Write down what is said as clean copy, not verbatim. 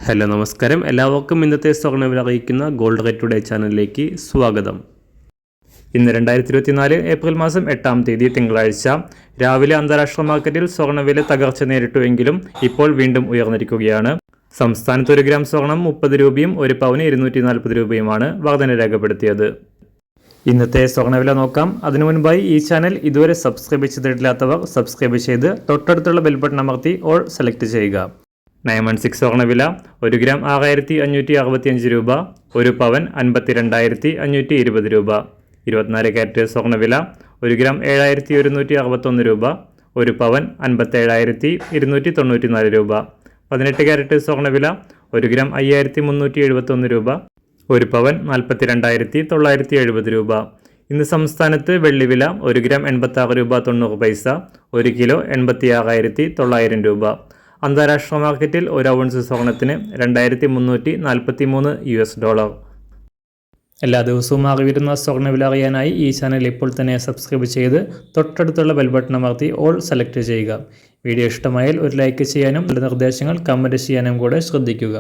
Hello നമസ്കാരം, എല്ലാവർക്കും ഇന്നത്തെ സ്വർണ്ണവില അറിയിക്കുന്ന ഗോൾഡ് റേറ്റ് ടുഡേ ചാനലിലേക്ക് സ്വാഗതം. ഇന്ന് 2024 ഏപ്രിൽ മാസം 8-ാം തീയതി തിങ്കളാഴ്ച രാവിലെ അന്താരാഷ്ട്ര മാർക്കറ്റിൽ സ്വർണ്ണവില തകർച്ച നേരിട്ടുവെങ്കിലും ഇപ്പോൾ വീണ്ടും ഉയർന്നിരിക്കുകയാണ്. സംസ്ഥാനത്ത് 1 ഗ്രാം സ്വർണം 30 രൂപയും 1 പവന് 240 രൂപയുമാണ് വർധന രേഖപ്പെടുത്തിയത്. ഇന്നത്തെ സ്വർണ്ണവില നോക്കാം. അതിനു മുൻപായി ഈ ചാനൽ ഇതുവരെ സബ്സ്ക്രൈബ് ചെയ്തിട്ടില്ലാത്തവർ സബ്സ്ക്രൈബ് ചെയ്ത് തൊട്ടടുത്തുള്ള ബെൽ ബട്ടൺ അമർത്തി ഓൾ സെലക്ട് ചെയ്യുക. 916 സ്വർണ്ണവില 1 ഗ്രാം 6565 രൂപ, 1 പവൻ 52,520 രൂപ. 24 കാരറ്റ് സ്വർണ്ണവില 1 ഗ്രാം 7161 രൂപ, 1 പവൻ 57,294 രൂപ. 18 കാരറ്റ് സ്വർണ്ണവില 1 ഗ്രാം 5371 രൂപ, 1 പവൻ 42,970 രൂപ. ഇന്ന് സംസ്ഥാനത്ത് വെള്ളിവില 1 ഗ്രാം 86 രൂപ 90 പൈസ, 1 കിലോ 86,900 രൂപ. അന്താരാഷ്ട്ര മാർക്കറ്റിൽ 1 ഔൺസ് സ്വർണത്തിന് $2,343. എല്ലാ ദിവസവും അറിവിരുന്ന സ്വർണ്ണവില അറിയാനായി ഈ ചാനൽ ഇപ്പോൾ തന്നെ സബ്സ്ക്രൈബ് ചെയ്ത് തൊട്ടടുത്തുള്ള ബെൽ ബട്ടൺ അമർത്തി ഓൾ സെലക്ട് ചെയ്യുക. വീഡിയോ ഇഷ്ടമായാൽ ഒരു ലൈക്ക് ചെയ്യാനും നല്ല നിർദ്ദേശങ്ങൾ കമൻറ്റ് ചെയ്യാനും കൂടെ ശ്രദ്ധിക്കുക.